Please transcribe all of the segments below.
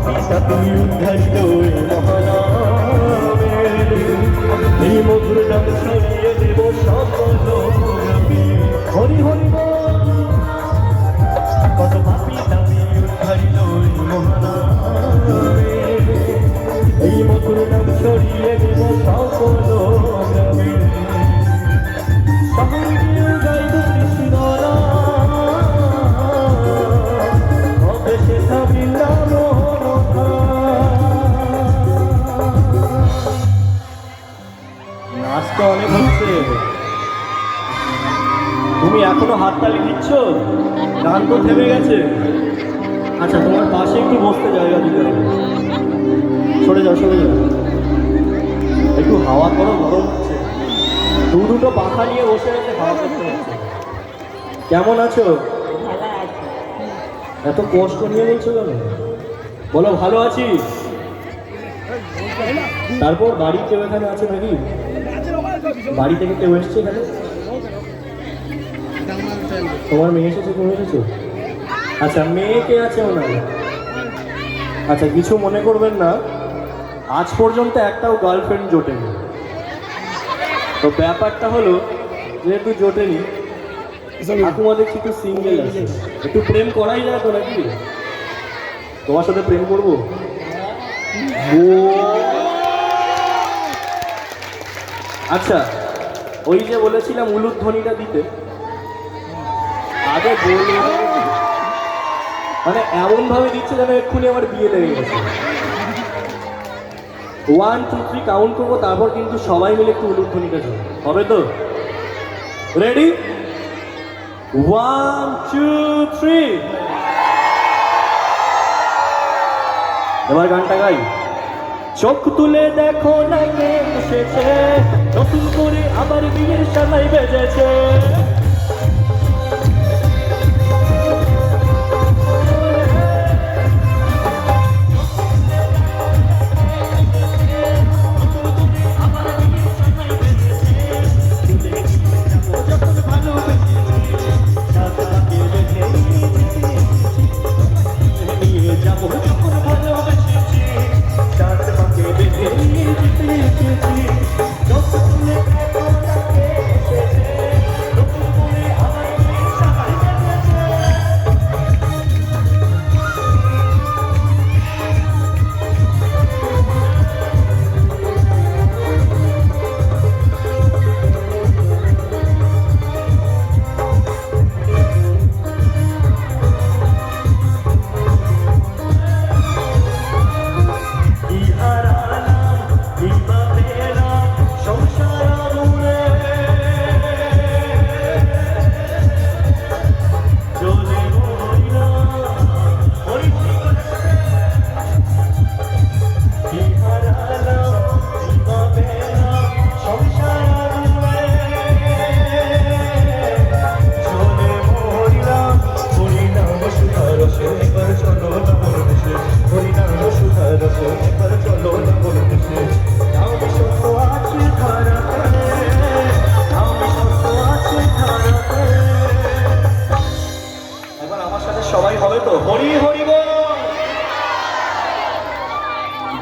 পাপি তাপি উদ্ধারিত মহানামে, এই মধুর নাম ছড়িয়ে দেব সকল গ্রামে। হরি হরি বল। কত পাপি তাপি উদ্ধারিত মহানামে, এই মধুর নাম ছড়িয়ে দেব সকল গ্রামে। শহরে গিয়ে গাইব কৃষ্ণ নাচটা অনেক হচ্ছে, তুমি এখনো হাততালি দিচ্ছ? গান তো থেমে গেছে। আচ্ছা, তোমার পাশে একটু বসতে জায়গা দিতে হবে। সরে যাও, সরে যাও, একটু হাওয়া করো, গরম হচ্ছে। দুটো পাখা নিয়ে বসে আছে, হাওয়া করতে হচ্ছে। কেমন আছো? এত কষ্ট নিয়ে বলছো কেন? বলো ভালো আছি। তারপর বাড়ি কেউ এখানে আছে নাকি? বাড়ি থেকে কেউ এসছে এখানে? তোমার মেয়ে এসেছে? তুমি এসেছো? আচ্ছা, মেয়ে কে আছে ওনার? আচ্ছা, কিছু মনে করবেন না, আজ পর্যন্ত একটাও গার্লফ্রেন্ড জোটেনি। তো ব্যাপারটা হলো, যেহেতু জোটেনি, ঠাকুমা দেখছি একটু সিঙ্গেল আছে, একটু প্রেম করাই যায় তো নাকি? তোমার সাথে প্রেম করবো? আচ্ছা, ওই যে বলেছিলাম উলুধ্বনিটা দিতে, আগে বলে মানে এমন ভাবে দিচ্ছে যেন এক্ষুনি আমার বিয়ে লেগে গেছে। 1 2 3 কাউন্ট করবো, তারপর কিন্তু সবাই মিলে একটু উলুধ্বনিটা চলবে, হবে তো? রেডি? 1 2 3। এবার গানটা গাই। চোখ তুলে দেখো না কে এসেছে, নতুন করে আবার বিয়ের সানাই বেজেছে। সবাই হবে তো? হরি হরি বল।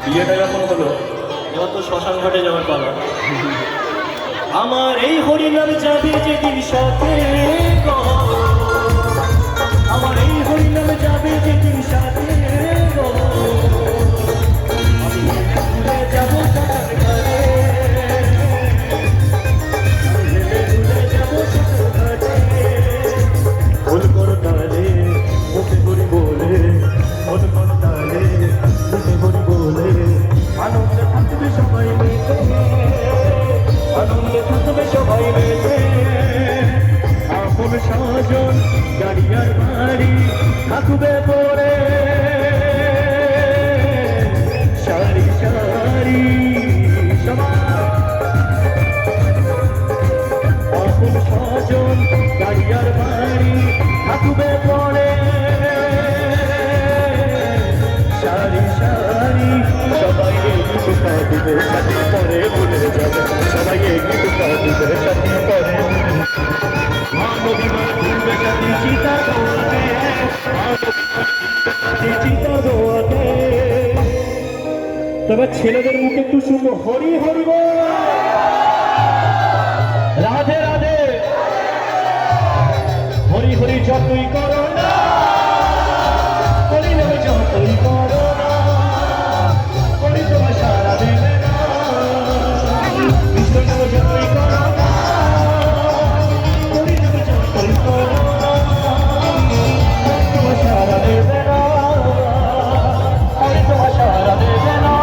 বিয়েটা যখন হলো, এবার তো শ্মশান ঘাটে যাওয়ার পালা। আমার এই হরি নাম যাবে যেদিন সাথে, আমার এই হরি নাম যাবে যেদিন সাথে, আমি যাবো শ্মশান ঘাটে, যাবো শ্মশান ঘাটে। ভুল করো তালে মুখে হরি বলে, ভুল করো তালে মুখে হরি বলে, আনন্দে থাকবে সবাই মিলে, আনন্দে থাকবে সবাই মিলে। আপন স্বজন গাড়িয়ার বাড়ি থাকবে পরে, সারি সারি সবাই। আপন স্বজন গাড়িয়ার বাড়ি থাকবে পরে, সারি সারি সবাই গীত কাঁদবে, সাথে পরে ভুলে যাবে, সবাই গীত কাঁদবে, সাথে পরে মানবীমান ভুলবে সাথে চিতা দোয়াতে, চিতা দোয়াতে। তবে ছেলেদের মুখে একটু শুনবো হরি হরি বল, রাধে রাধে, হরি হরি যতই করো না, হরি নামে যতই করো না, হরি তোমার সারা দেবে না, কৃষ্ণ নামে যতই করো না, হরি নামে যতই করো না, হরি তোমার সারা দেবে না, হরি তোমার সারা দেবে না,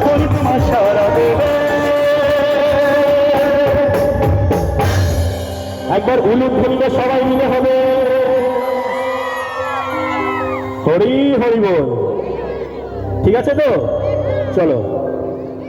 হরি তোমার সারা দেবে। একবার উলুধ্বনিটা সবাই মিলে হবে, হরি হরি বল। ঠিক আছে তো, চলো।